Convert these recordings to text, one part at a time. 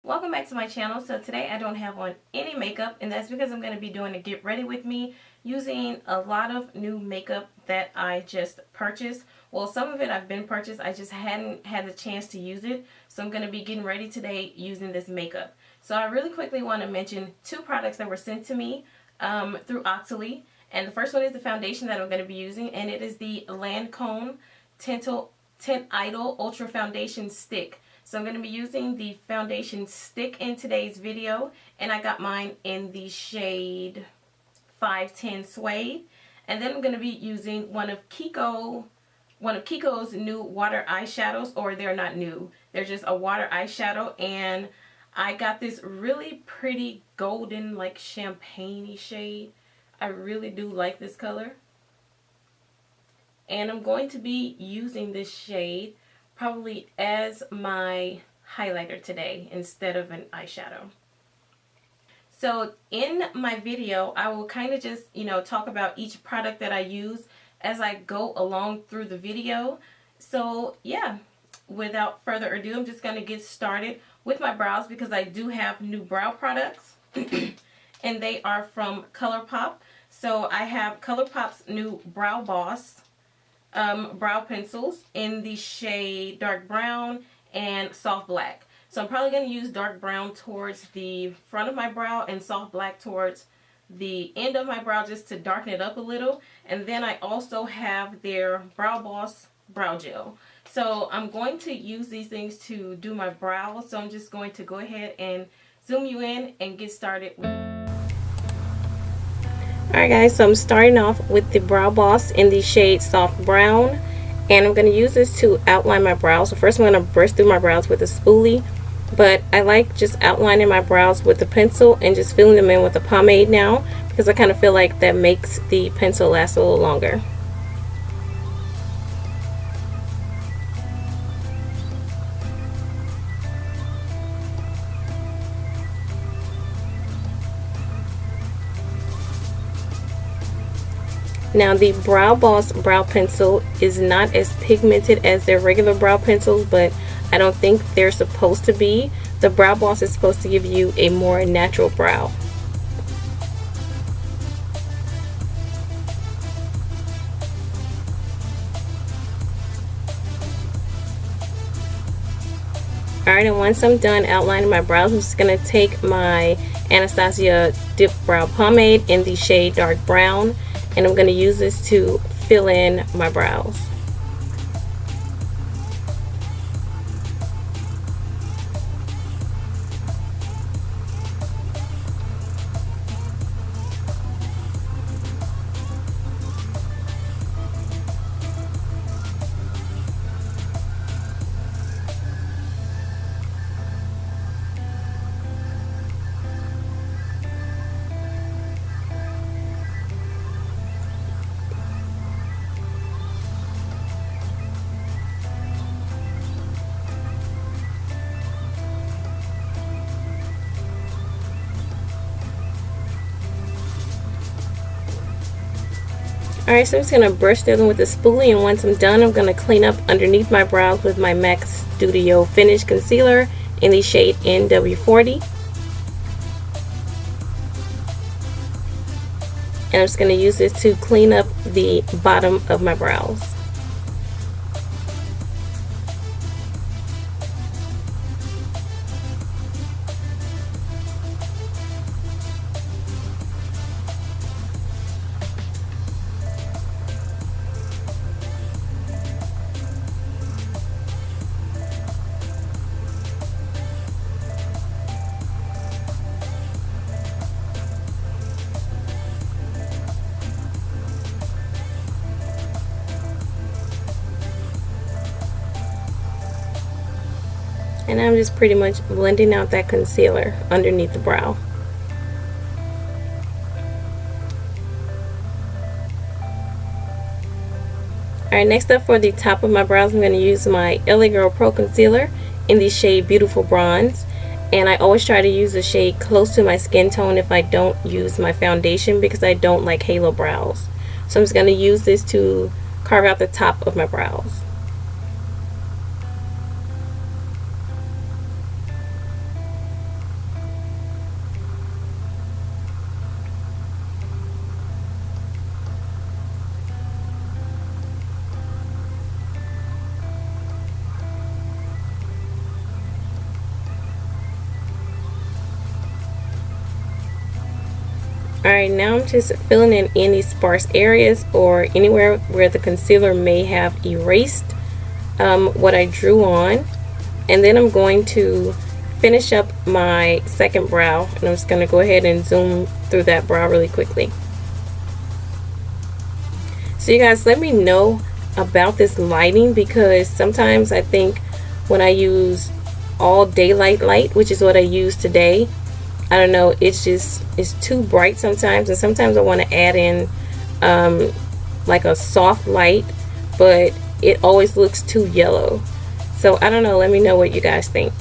Welcome back to my channel. So today I don't have on any makeup, and that's because I'm going to be doing a get ready with me using a lot of new makeup that I just purchased. Well, some of it I've been purchased, I just hadn't had the chance to use it. So I'm going to be getting ready today using this makeup. So I really quickly want to mention two products that were sent to me through Octoly. And the first one is the foundation that I'm going to be using, and it is the Lancome Tint Idol Ultra Foundation Stick. So I'm going to be using the foundation stick in today's video, and I got mine in the shade 510 Suede. And then I'm going to be using one of KIKO's new water eyeshadows, or they're not new, they're just a water eyeshadow, and I got this really pretty golden, like champagne-y shade. I really do like this color, and I'm going to be using this shade probably as my highlighter today instead of an eyeshadow. So in my video, I will kind of just, talk about each product that I use as I go along through the video. So yeah, without further ado, I'm just going to get started with my brows because I do have new brow products and they are from Colourpop. So I have Colourpop's new Brow Boss brow pencils in the shade dark brown and soft black. So I'm probably going to use dark brown towards the front of my brow and soft black towards the end of my brow just to darken it up a little. And then I also have their Brow Boss brow gel. So I'm going to use these things to do my brows. So I'm just going to go ahead and zoom you in and get started with. Alright guys, so I'm starting off with the Brow Boss in the shade soft brown, and I'm going to use this to outline my brows. So first I'm going to brush through my brows with a spoolie, but I like just outlining my brows with the pencil and just filling them in with a pomade now because I kind of feel like that makes the pencil last a little longer. Now the Brow Boss brow pencil is not as pigmented as their regular brow pencils, but I don't think they're supposed to be. The Brow Boss is supposed to give you a more natural brow. Alright, and once I'm done outlining my brows, I'm just going to take my Anastasia Dipbrow pomade in the shade dark brown, and I'm going to use this to fill in my brows. Alright, so I'm just going to brush through them with a spoolie, and once I'm done, I'm going to clean up underneath my brows with my MAC Studio Finish Concealer in the shade NW40. And I'm just going to use this to clean up the bottom of my brows. And I'm just pretty much blending out that concealer underneath the brow. Alright, next up for the top of my brows, I'm going to use my LA Girl Pro Concealer in the shade Beautiful Bronze. And I always try to use a shade close to my skin tone if I don't use my foundation because I don't like halo brows. So I'm just going to use this to carve out the top of my brows. Alright, now I'm just filling in any sparse areas or anywhere where the concealer may have erased what I drew on. And then I'm going to finish up my second brow, and I'm just going to go ahead and zoom through that brow really quickly. So you guys, let me know about this lighting, because sometimes I think when I use all daylight light, which is what I use today, I don't know, it's too bright sometimes, and sometimes I want to add in like a soft light, but it always looks too yellow. So I don't know, let me know what you guys think.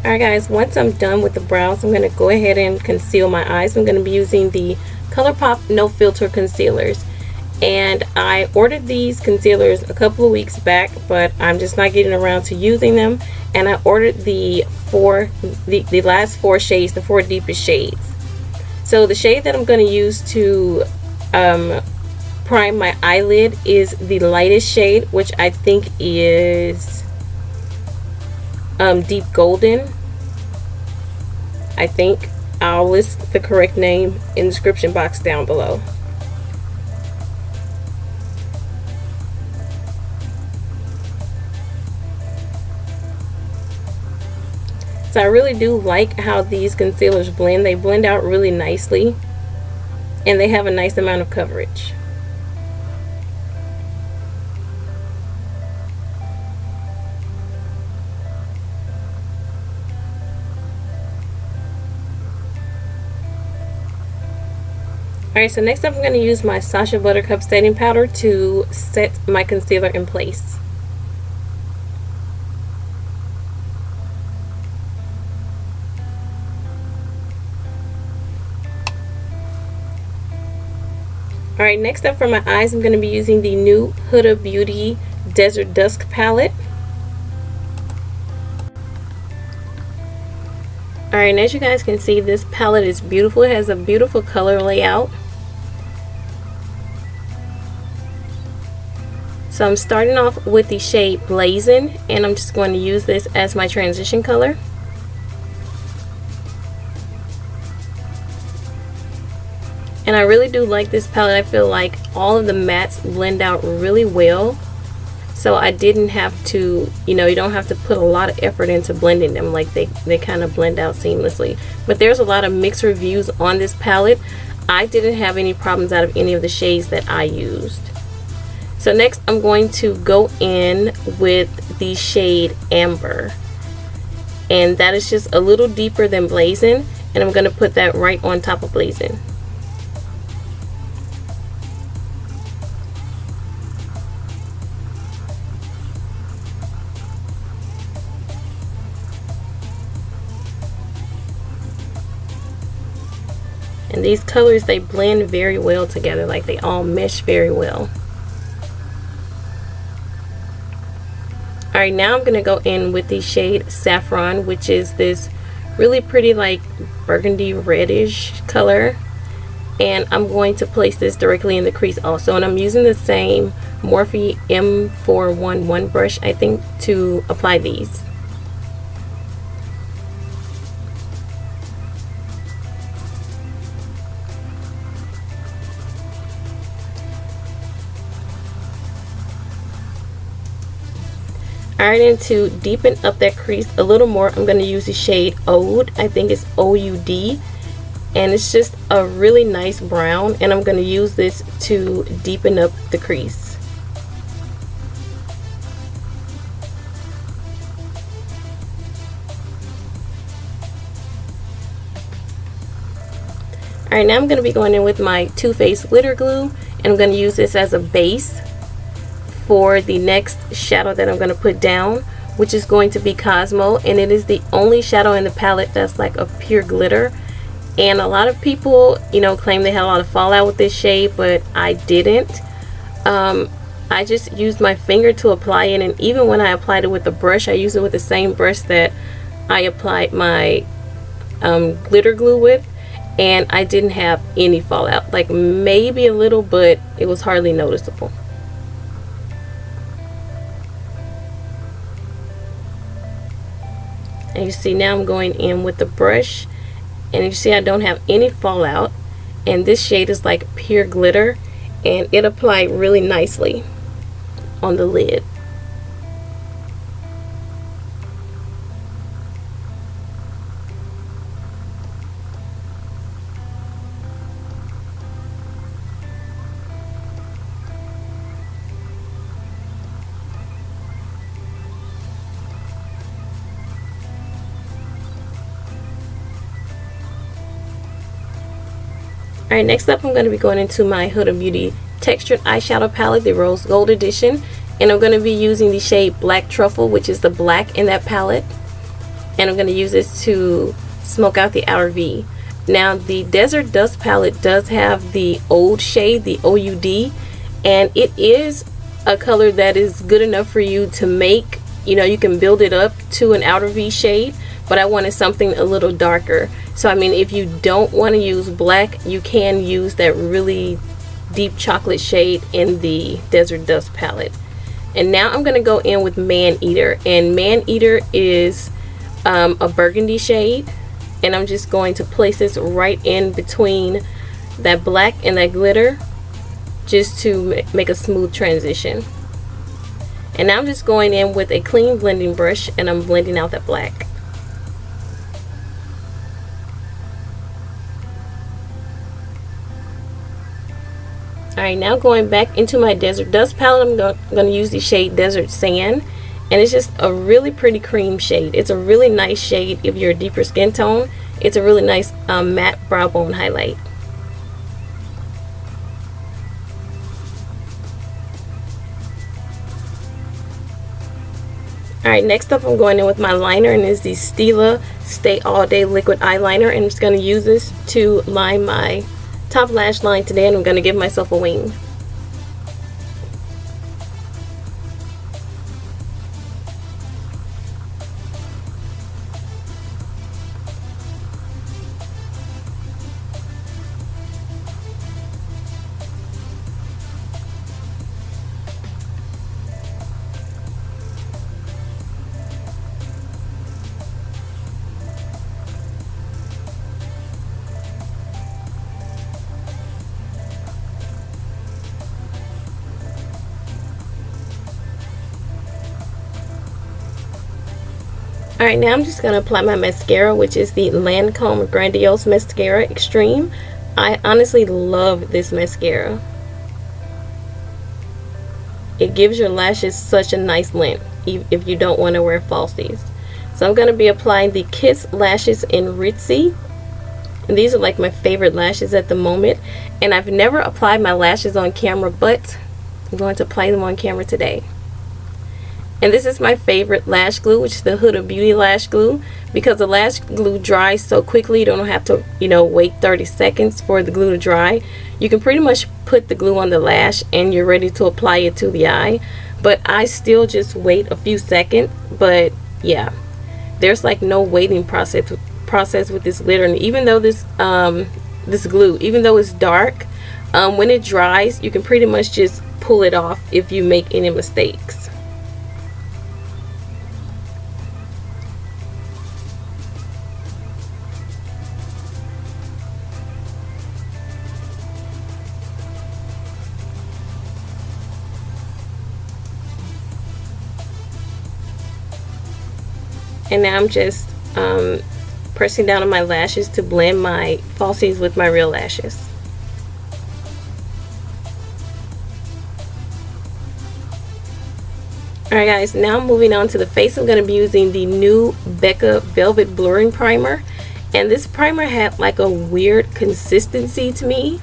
Alright guys, once I'm done with the brows, I'm going to go ahead and conceal my eyes. I'm going to be using the Colourpop No Filter concealers. And I ordered these concealers a couple of weeks back, but I'm just not getting around to using them. And I ordered the last four shades, the four deepest shades. So the shade that I'm going to use to prime my eyelid is the lightest shade, which I think is Deep Golden. I think I'll list the correct name in the description box down below. So I really do like how these concealers blend. They blend out really nicely, and they have a nice amount of coverage. Alright, so next up I'm going to use my Sacha Buttercup setting powder to set my concealer in place. Alright, next up for my eyes, I'm going to be using the new Huda Beauty Desert Dusk palette. Alright, and as you guys can see, this palette is beautiful. It has a beautiful color layout. So I'm starting off with the shade Blazing, and I'm just going to use this as my transition color. And I really do like this palette. I feel like all of the mattes blend out really well. So I didn't have to, you don't have to put a lot of effort into blending them. Like they kind of blend out seamlessly. But there's a lot of mixed reviews on this palette. I didn't have any problems out of any of the shades that I used. So next I'm going to go in with the shade Amber. And that is just a little deeper than Blazing. And I'm going to put that right on top of Blazing. And these colors, they blend very well together, like they all mesh very well. Alright, now I'm going to go in with the shade Saffron, which is this really pretty like burgundy reddish color. And I'm going to place this directly in the crease also. And I'm using the same Morphe M411 brush, I think, to apply these. Alright, and to deepen up that crease a little more, I'm going to use the shade Ode. I think it's O-U-D. And it's just a really nice brown. And I'm going to use this to deepen up the crease. Alright, now I'm going to be going in with my Too Faced glitter glue, and I'm going to use this as a base for the next shadow that I'm going to put down, which is going to be Cosmo, and it is the only shadow in the palette that's like a pure glitter. And a lot of people, you know, claim they had a lot of fallout with this shade, but I didn't. I just used my finger to apply it, and even when I applied it with a brush, I used it with the same brush that I applied my glitter glue with, and I didn't have any fallout. Like maybe a little, but it was hardly noticeable. And you see now I'm going in with the brush, and you see I don't have any fallout, and this shade is like pure glitter, and it applied really nicely on the lid. Alright, next up I'm going to be going into my Huda Beauty textured eyeshadow palette, the Rose Gold edition, and I'm going to be using the shade Black Truffle, which is the black in that palette, and I'm going to use this to smoke out the outer V. Now the Desert Dust palette does have the old shade, the OUD, and it is a color that is good enough for you to make, you know, you can build it up to an outer V shade, but I wanted something a little darker. So I mean, if you don't want to use black, you can use that really deep chocolate shade in the Desert Dust palette. And now I'm going to go in with Man Eater, and Man Eater is a burgundy shade, and I'm just going to place this right in between that black and that glitter just to make a smooth transition. And now I'm just going in with a clean blending brush, and I'm blending out that black. Alright, now going back into my Desert Dust palette, I'm going to use the shade Desert Sand, and it's just a really pretty cream shade. It's a really nice shade if you're a deeper skin tone. It's a really nice matte brow bone highlight. Alright, next up I'm going in with my liner, and it's the Stila Stay All Day Liquid Eyeliner, and I'm just going to use this to line my top lash line today, and I'm going to give myself a wing. Alright, now I'm just going to apply my mascara, which is the Lancome Grandiose Mascara Extreme. I honestly love this mascara. It gives your lashes such a nice length if you don't want to wear falsies. So I'm going to be applying the Kiss Lashes in Ritzy. And these are like my favorite lashes at the moment. And I've never applied my lashes on camera, but I'm going to apply them on camera today. And this is my favorite lash glue, which is the Huda Beauty lash glue, because the lash glue dries so quickly. You don't have to, you know, wait 30 seconds for the glue to dry. You can pretty much put the glue on the lash and you're ready to apply it to the eye. But I still just wait a few seconds. But yeah, there's like no waiting process with this glitter. And even though this glue, even though it's dark, when it dries, you can pretty much just pull it off if you make any mistakes. And now I'm just pressing down on my lashes to blend my falsies with my real lashes. Alright guys, now moving on to the face. I'm going to be using the new Becca Velvet Blurring Primer. And this primer had like a weird consistency to me.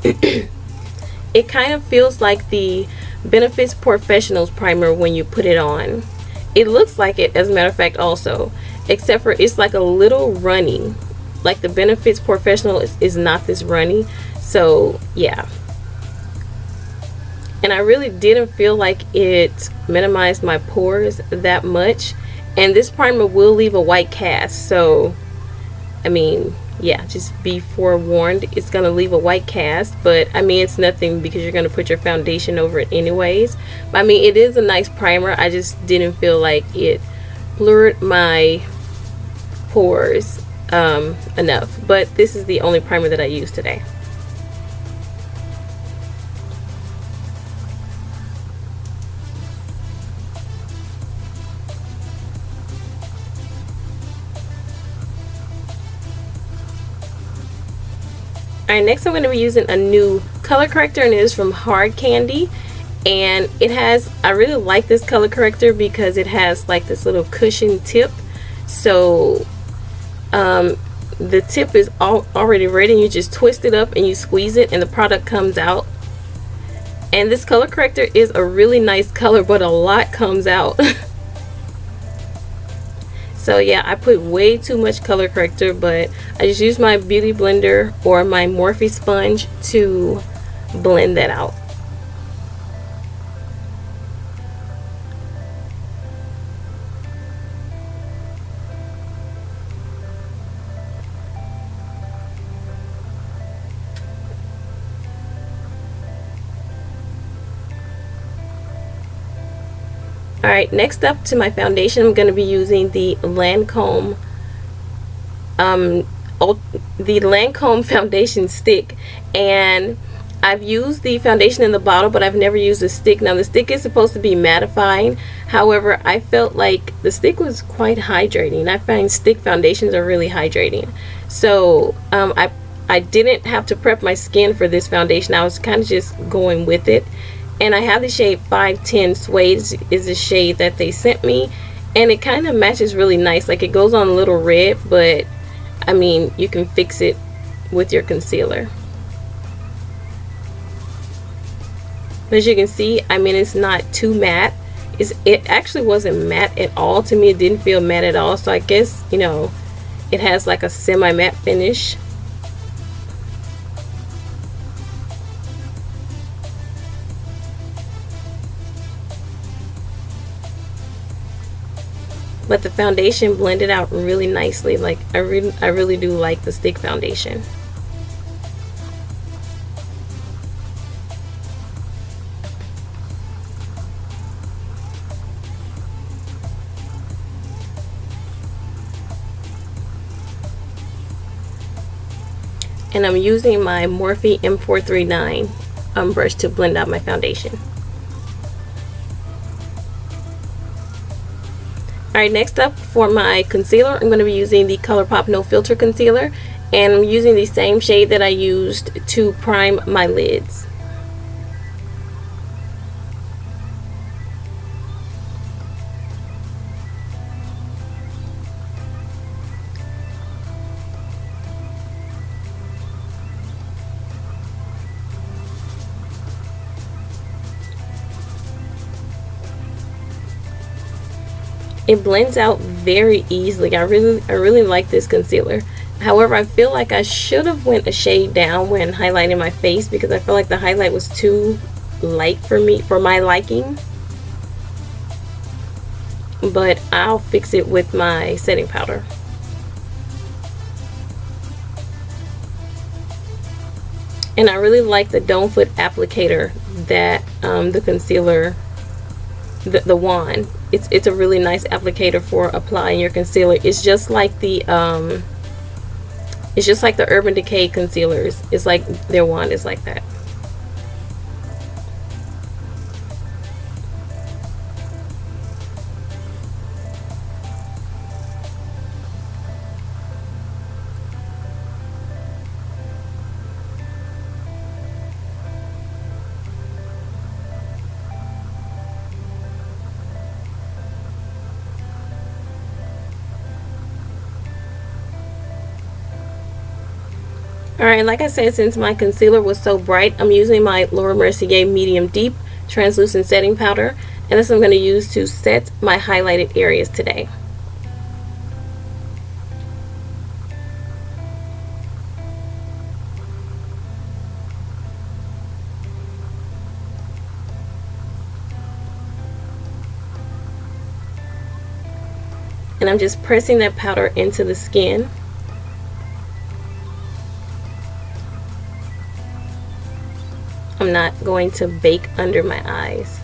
It kind of feels like the Benefits Professionals primer when you put it on. It looks like it, as a matter of fact, also, except for it's like a little runny. Like the Benefits Professional is not this runny. So yeah, and I really didn't feel like it minimized my pores that much. And this primer will leave a white cast, so I mean, yeah, just be forewarned, it's gonna leave a white cast, but I mean, it's nothing because you're gonna put your foundation over it anyways. But I mean, it is a nice primer. I just didn't feel like it blurred my pores enough. But this is the only primer that I used today. Alright, next I'm going to be using a new color corrector, and it is from Hard Candy. And it has, I really like this color corrector because it has like this little cushion tip. So the tip is already ready, and you just twist it up and you squeeze it and the product comes out. And this color corrector is a really nice color, but a lot comes out. So yeah, I put way too much color corrector, but I just use my beauty blender or my Morphe sponge to blend that out. Alright, next up to my foundation, I'm going to be using the Lancome foundation stick. And I've used the foundation in the bottle, but I've never used the stick. Now the stick is supposed to be mattifying, however I felt like the stick was quite hydrating. I find stick foundations are really hydrating. So I didn't have to prep my skin for this foundation. I was kind of just going with it. And I have the shade 510 Suede is the shade that they sent me, and it kind of matches really nice. Like, it goes on a little red, but I mean, you can fix it with your concealer. But as you can see, I mean, it's not too matte. It actually wasn't matte at all to me. It didn't feel matte at all. So I guess, you know, it has like a semi-matte finish. But the foundation blended out really nicely. Like, I really do like the stick foundation. And I'm using my Morphe M439 brush to blend out my foundation. Alright, next up for my concealer, I'm going to be using the Colourpop No Filter Concealer. And I'm using the same shade that I used to prime my lids. It blends out very easily. I really like this concealer. However, I feel like I should have went a shade down when highlighting my face, because I feel like the highlight was too light for me, for my liking. But I'll fix it with my setting powder. And I really like the Dome Foot applicator that the concealer, the wand. It's a really nice applicator for applying your concealer. It's just like the Urban Decay concealers. It's like their wand is like that. Alright, like I said, since my concealer was so bright, I'm using my Laura Mercier Medium Deep Translucent Setting Powder, and this I'm going to use to set my highlighted areas today. And I'm just pressing that powder into the skin. I'm not going to bake under my eyes.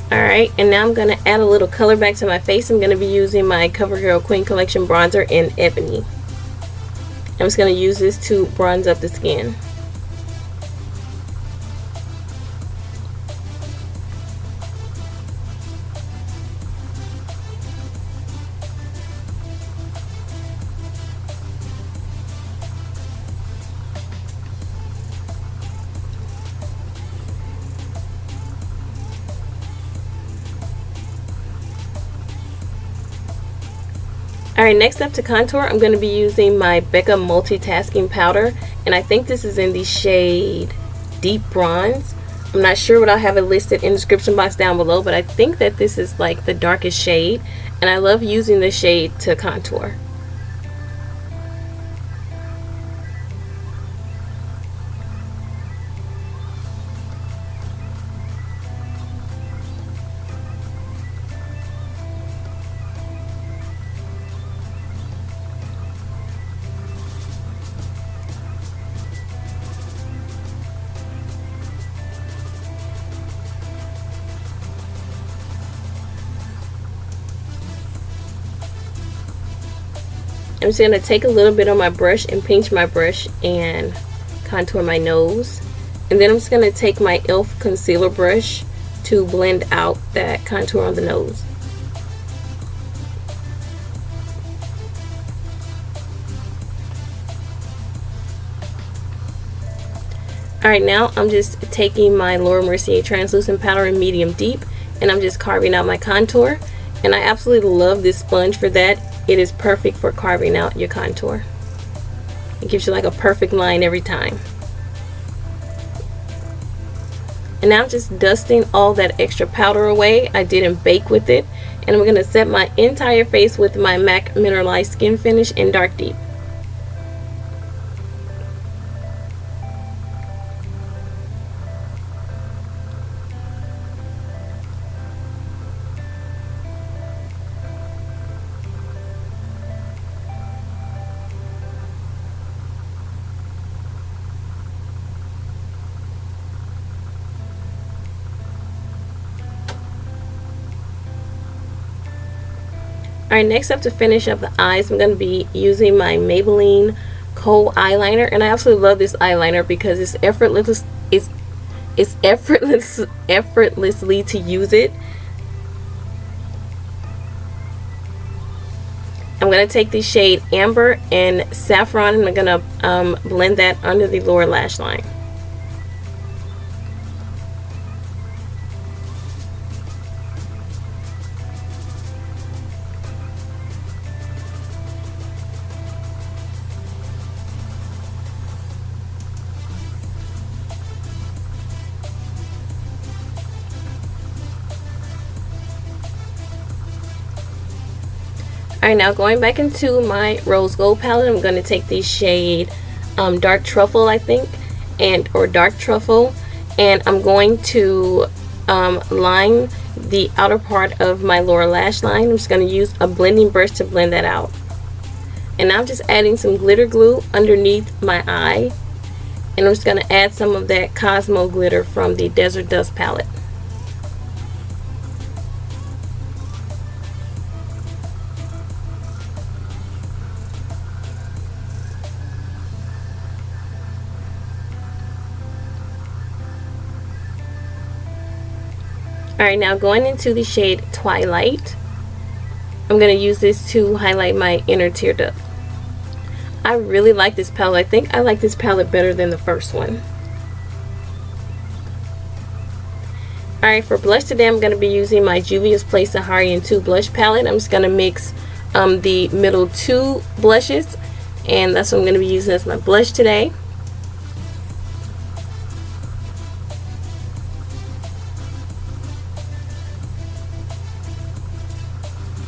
Alright, and now I'm going to add a little color back to my face. I'm going to be using my CoverGirl Queen Collection bronzer in Ebony. I'm just going to use this to bronze up the skin. Alright, next up to contour, I'm going to be using my Becca Multitasking Powder, and I think this is in the shade Deep Bronze. I'm not sure, but I'll have it listed in the description box down below, but I think that this is like the darkest shade, and I love using the shade to contour. I'm just going to take a little bit on my brush and pinch my brush and contour my nose. And then I'm just going to take my e.l.f. concealer brush to blend out that contour on the nose. Alright, now I'm just taking my Laura Mercier Translucent Powder in Medium Deep, and I'm just carving out my contour. And I absolutely love this sponge for that. It is perfect for carving out your contour. It gives you like a perfect line every time. And now I'm just dusting all that extra powder away. I didn't bake with it. And I'm going to set my entire face with my MAC Mineralized Skin Finish in Dark Deep. Alright, next up to finish up the eyes, I'm going to be using my Maybelline Kohl eyeliner, and I absolutely love this eyeliner because it's effortlessly to use it. I'm going to take the shade Amber and Saffron, and I'm going to blend that under the lower lash line. Alright, now going back into my Rose Gold palette, I'm going to take the shade Dark Truffle, I think, or Dark Truffle, and I'm going to line the outer part of my lower lash line. I'm just going to use a blending brush to blend that out. And now I'm just adding some glitter glue underneath my eye, and I'm just going to add some of that Cosmo glitter from the Desert Dust palette. Alright, now going into the shade Twilight, I'm going to use this to highlight my inner tear duct. I really like this palette. I think I like this palette better than the first one. Alright, for blush today, I'm going to be using my Juvia's Place Saharian 2 blush palette. I'm just going to mix the middle two blushes, and that's what I'm going to be using as my blush today.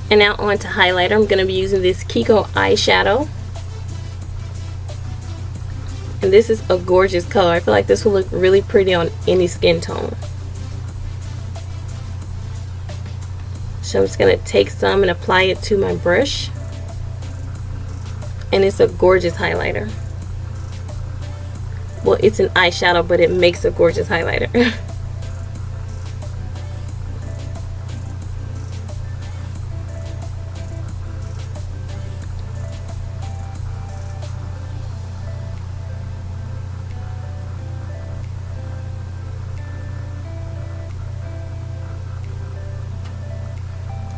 And now on to highlighter. I'm going to be using this KIKO eyeshadow. And this is a gorgeous color. I feel like this will look really pretty on any skin tone. So I'm just going to take some and apply it to my brush. And it's a gorgeous highlighter. Well, it's an eyeshadow, but it makes a gorgeous highlighter.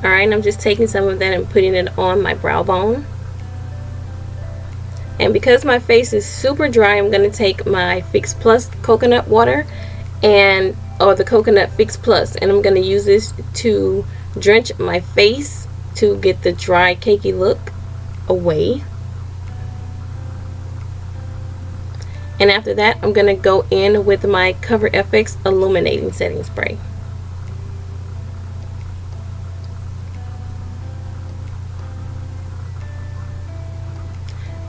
Alright, and I'm just taking some of that and putting it on my brow bone. And because my face is super dry, I'm going to take my Fix Plus coconut water or the Coconut Fix Plus, and I'm going to use this to drench my face to get the dry cakey look away. And after that, I'm going to go in with my Cover FX illuminating setting spray.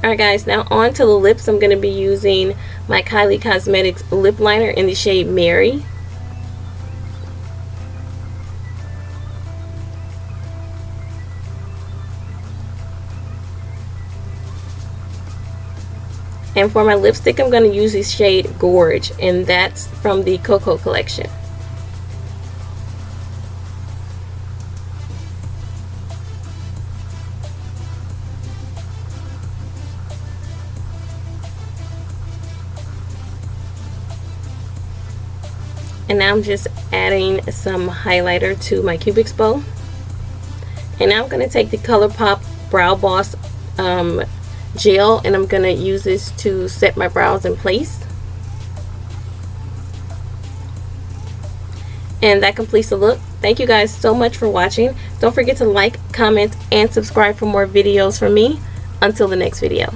Alright guys, now on to the lips. I'm going to be using my Kylie Cosmetics lip liner in the shade Mary. And for my lipstick, I'm going to use the shade Gorge, and that's from the KIKO collection. And now I'm just adding some highlighter to my Cupid's bow. And now I'm going to take the Colourpop Brow Boss gel, and I'm going to use this to set my brows in place. And that completes the look. Thank you guys so much for watching. Don't forget to like, comment, and subscribe for more videos from me. Until the next video.